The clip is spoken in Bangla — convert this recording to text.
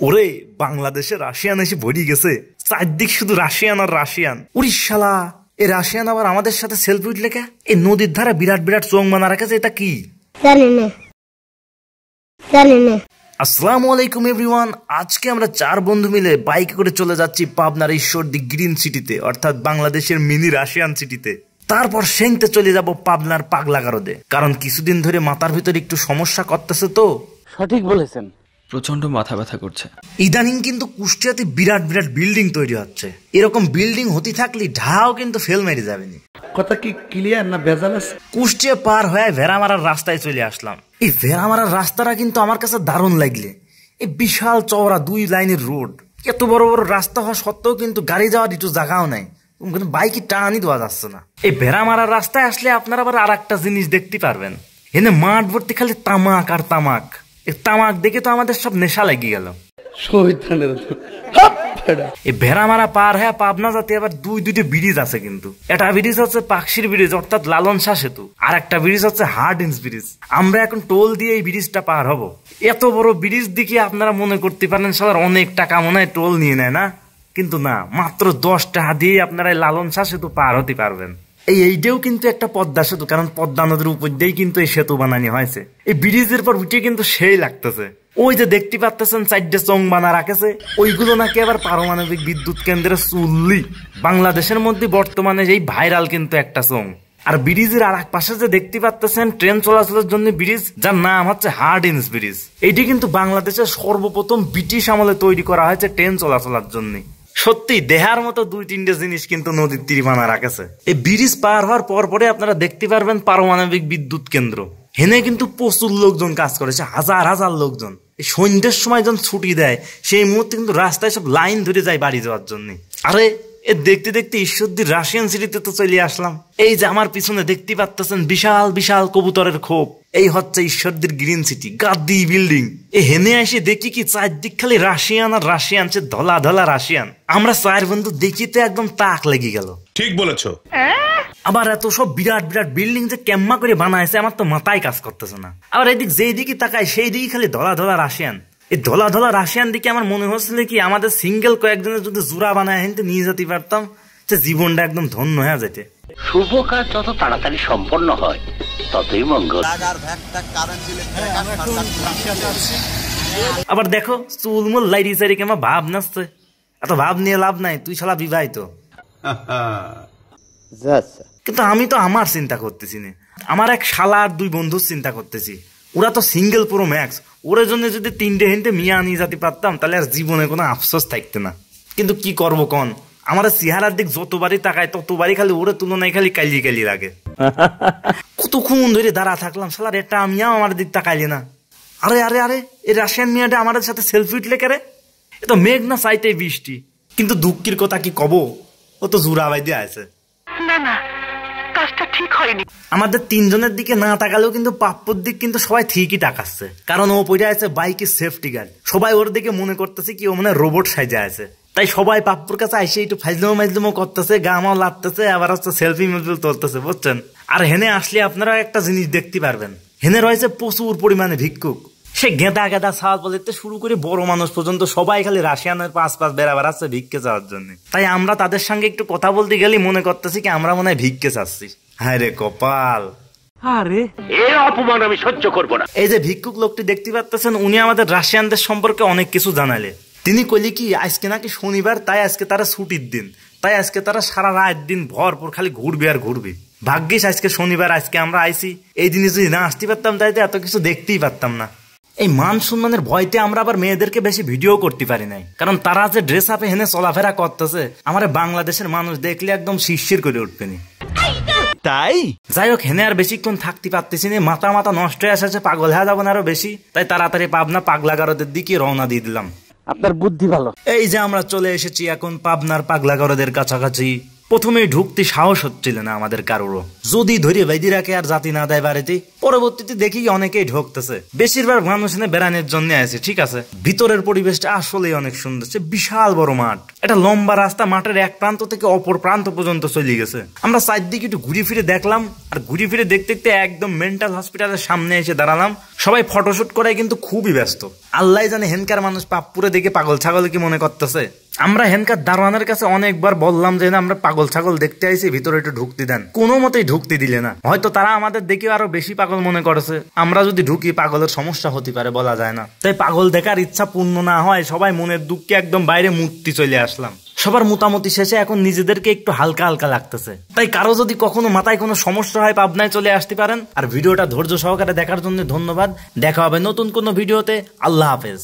ওরে বাংলাদেশে রাশিয়ান এসে ভরি গেছে, চারদিক শুধু রাশিয়ান আর রাশিয়ান। উড়িষ্যালা এই রাশিয়ান আবার আমাদের সাথে সেলফি উঠলে কে? এই নদীর ধারা বিরাট বিরাট চোং বানা রাখেছে, এটা কি জানি না। আসসালামু আলাইকুম এভরিওয়ান, আজকে আমরা 4 বন্ধু মিলে বাইকে করে চলে যাচ্ছি পাবনার ঈশ্বরদী গ্রিন সিটিতে, অর্থাৎ বাংলাদেশের মিনি রাশিয়ান সিটিতে। তারপর সেংতে চলে যাব পাবনার পাগলাগারদে, কারণ কিছুদিন ধরে মাথার ভিতরে একটু সমস্যা করতেছে। তো সঠিক বলেছেন, প্রচন্ড মাথা ব্যথা করছে। ইদানিং কিন্তু কুষ্টিয়াতে বিরাট বিরাট বিল্ডিং তৈরি হচ্ছে, এরকম বিল্ডিং হতে থাকলে ঢাও কিন্তু ফেল মেরে যাবেনি। কথা কি ক্লিয়ার না ভেজাল আছে? কুষ্টিয়া পার হয়ে ভেড়ামারার রাস্তায় চলে আসলাম। এই ভেড়ামারার রাস্তাটা কিন্তু আমার কাছে দারুণ লাগলে। এই বিশাল চওড়া 2 লাইনের রোড, এত বড় বড় রাস্তা হওয়া সত্ত্বেও কিন্তু গাড়ি যাওয়ার একটু জায়গাও নাই, কিন্তু বাইকে টানই দেওয়া যাচ্ছে না। এই ভেড়ামারার রাস্তায় আসলে আপনারা আবার আর একটা জিনিস দেখতে পারবেন, এনে মাঠ ভর্তি খালি তামাক আর তামাক। এই তামাক দেখে তো আমাদের সব নেশা লেগে গেল। এই ভেড়ামারা পার হ্যাঁ পাবনা যাতে আবার দুইটি ব্রিজ আছে, কিন্তু একটা ব্রিজ হচ্ছে পাকশির ব্রিজ অর্থাৎ লালন শাহ সেতু, আর একটা ব্রিজ হচ্ছে হার্ডিন্স ব্রিজ। আমরা এখন টোল দিয়ে এই ব্রিজটা পার হব। এত বড় ব্রিজ দেখে আপনারা মনে করতে পারেন সবার অনেক টাকা মনে হয় টোল নিয়ে নেয় না, কিন্তু না, মাত্র 10 টাকা দিয়ে আপনারা লালন শাহ সেতু পার হতে পারবেন। এইটাও কিন্তু একটা পদ্মা সেতু, কারণ পদ্মা নদীর উপর দিয়েই কিন্তু এই সেতু বানানো হয়েছে। এই ব্রিজের পর উঠে কিন্তু সেই লাগতেছে। ওই যে দেখতে পাচ্ছেন 4টে চোং বানা রাখেছে, ওইগুলো নাকি আবার পারমাণবিক বিদ্যুৎ কেন্দ্রের চুল্লি। বাংলাদেশের মধ্যে বর্তমানে এই ভাইরাল কিন্তু একটা চোং। আর ব্রিজের আর এক পাশে যে দেখতে পাচ্ছেন ট্রেন চলাচলের জন্য ব্রিজ, যার নাম হচ্ছে হার্ডিন্স ব্রিজ। এইটি কিন্তু বাংলাদেশের সর্বপ্রথম ব্রিটিশ আমলে তৈরি করা হয়েছে ট্রেন চলাচলের জন্য। সত্যি দেহার মতো 2-3টে জিনিস কিন্তু নদীর তীরে বানা রাখেছে। এই ব্রিজ পার হওয়ার পর পরে আপনারা দেখতে পারবেন পারমাণবিক বিদ্যুৎ কেন্দ্র। হেনে কিন্তু প্রচুর লোকজন কাজ করেছে, হাজার হাজার লোকজন। এই সন্ধ্যের সময় যখন ছুটি দেয় সেই মুহূর্তে কিন্তু রাস্তায় সব লাইন ধরে যায় বাড়ি যাওয়ার জন্য। আরে এ দেখতে দেখতে ঈশ্বরদীর রাশিয়ান সিটিতে তো চলে আসলাম। এই যে আমার পিছনে দেখতে পাচ্ছেন বিশাল বিশাল কবুতরের খোপ, এই হচ্ছে ঈশ্বরদীর গ্রিন সিটি, গাদ্দি বিল্ডিং। এ হেনে এসে দেখি কি চারদিক খালি রাশিয়ান আর রাশিয়ান, সে ধলা ধলা রাশিয়ান। আমরা 4 বন্ধু দেখিতে একদম তাক লেগে গেল। ঠিক বলেছো। আবার এত সব বিরাট বিরাট বিল্ডিং যে কেম্মা করে বানাইছে আমার তো মাথায় কাজ করতেছে না। আবার এদিক যেই দিকে তাকায় সেই দিকে খালি ধলা ধলা রাশিয়ান। এই ধলা ধলা রাশিয়ান দিকে আমার মনে হচ্ছিল কি আমাদের সিঙ্গেল কয়েকজনের যদি জোড়া বানায় হেনতে নিয়ে যেতে পারতাম, সে জীবনটা একদম ধন্য হয়ে যেতে। শুভ কাজ যত তাড়াতাড়ি সম্পন্ন হয় ততই মঙ্গল। আবার দেখো চুলমুল লাইরি চারি কেমন ভাব নাচছে। এত ভাব নিয়ে লাভ নাই, তুই শালা বিবাহিত। কিন্তু আমি তো আমার চিন্তা করতেছি না, আমার এক শালা আর 2 বন্ধুর চিন্তা করতেছি। ওরা তো সিঙ্গেল পুরো ম্যাক্স, ওর জন্য যদি 3টে হেনতে মিয়া নিয়ে যেতে পারতাম তাহলে আর জীবনে কোনো আফসোস থাকতো না। কিন্তু কি করবো কন, আমার চেহারার দিক যতবারই তাকায় ততবারই খালি ওরে তুলনায় খালি কালি কালি লাগে। কতক্ষণ ধরে দাঁড়া থাকলাম, শালার এটা আমিও আমার দিক তাকাইলে না। আরে আরে আরে এই রাশিয়ান মিয়াটা আমাদের সাথে সেলফি উঠলে কেরে? এ তো মেঘ না চাইতে বৃষ্টি। কিন্তু দুঃখের কথা কি কব, ও তো জুরা বাই দিয়ে আছে। না না, কাজটা ঠিক হয়নি। আমাদের 3 জনের দিকে না তাকালেও কিন্তু পাপ্পুর দিক কিন্তু সবাই ঠিকই তাকাচ্ছে, কারণ ও পড়ে আছে বাইকের সেফটি গার্ড। সবাই ওর দিকে মনে করতেছে কি ও মানে রোবট সাইজে আছে, তাই সবাই পাপ্পুর কাছে আইসে একটু ফাইজলামো করতেছে, গামাও লাগতেছে, আবার হচ্ছে সেলফি মিলফিল তুলতেছে, বুঝছেন। আর হেনে আসলে আপনারা একটা জিনিস দেখতে পারবেন, হেনে রয়েছে প্রচুর পরিমাণে ভিক্ষুক। সে গেঁদা গেঁদা ছাওয়াল বলতে শুরু করে বড় মানুষ পর্যন্ত সবাই খালি রাশিয়ানের পাঁচ বেড়াবার আছে ভিক্ষে চাওয়ার জন্য। তাই আমরা তাদের সঙ্গে একটু কথা বলতে গেলে মনে করতেছি কি আমরা মনে হয় ভিক্ষে চাচ্ছি। হায় রে কপাল, আরে এ অপমান আমি সহ্য করব না। এই যে ভিক্ষুক লোকটি দেখতে পাচ্ছেন, উনি আমাদের রাশিয়ানদের সম্পর্কে অনেক কিছু জানালে। তিনি কইলি কি আজকে নাকি শনিবার, তাই আজকে তারা ছুটির দিন, তাই আজকে তারা সারা রাত দিন ভরপুর খালি ঘুরবে আর ঘুরবে। ভাগ্যিস আজকে শনিবার, আজকে আমরা আইছি। এই দিনে যদি না আসতে পারতাম তাই এত কিছু দেখতেই পারতাম না। এই মান সম্মানের ভয়তে আমরা আবার মেয়েদেরকে বেশি ভিডিও করতে পারি নাই, কারণ তারা যে ড্রেস আপে হেনে চলাফেরা করতেছে আমার বাংলাদেশের মানুষ দেখলে একদম শিরশির করে উঠবেনি। তাই যাই হোক, হেনে আর বেশিক্ষণ থাকতে পারতেছি না, মাথা নষ্ট হয়ে আসছে, পাগল হয়ে যাবো না আরো বেশি। তাই তাড়াতাড়ি পাবনা পাগলাগারদের দিকে রওনা দিয়ে দিলাম। আপনার বুদ্ধি ভালো। এই যে আমরা চলে এসেছি এখন পাবনার পাগলাগারদের কাছাকাছি। প্রথমেই ঢুকতে সাহস হচ্ছিল না আমাদের কারোরও, যদি ধরে বাইদি রাখে আর জাতি না দেয় বাড়িতে। পরবর্তীতে দেখি অনেকেই ঢুকতেছে, বেশিরভাগ মানুষ এনে বেড়ানোর জন্য আছে। ঠিক আছে, ভিতরের পরিবেশটা আসলেই অনেক সুন্দর, বিশাল বড় মাঠ, এটা লম্বা রাস্তা, মাঠের এক প্রান্ত থেকে অপর প্রান্ত পর্যন্ত চলে গেছে। আমরা চারদিকে একটু ঘুরে ফিরে দেখলাম, আর ঘুরে ফিরে দেখতে দেখতে একদম মেন্টাল হসপিটালের সামনে এসে দাঁড়ালাম। সবাই ফটোশুট করে কিন্তু খুবই ব্যস্ত। আল্লাহ জানে হেনকার মানুষ পাপ্পুরে দেখে পাগল ছাগল কি মনে করতেছে। আমরা হেনকার দারোয়ানের কাছে অনেকবার বললাম যে না, আমরা পাগল ছাগল দেখতে আইছি, ভিতরে একটু ঢুকতে দেন। কোনো মতেই ঢুকতে দিলে না। হয়তো তারা আমাদের দেখে আরো বেশি পাগল মনে করেছে। আমরা যদি ঢুকি পাগলের সমস্যা হতে পারে, বলা যায় না। তাই পাগল দেখার ইচ্ছা পূর্ণ না হয় সবাই মনের দুঃখে একদম বাইরে মূর্তি চলে আসলাম। সবার মোটামুটি শেষে এখন নিজেদেরকে একটু হালকা হালকা লাগতেছে। তাই কারো যদি কখনো মাথায় কোনো সমস্যা হয়, পাবনায় চলে আসতে পারেন। আর ভিডিওটা ধৈর্য সহকারে দেখার জন্য ধন্যবাদ। দেখা হবে নতুন কোনো ভিডিওতে। আল্লাহ হাফেজ।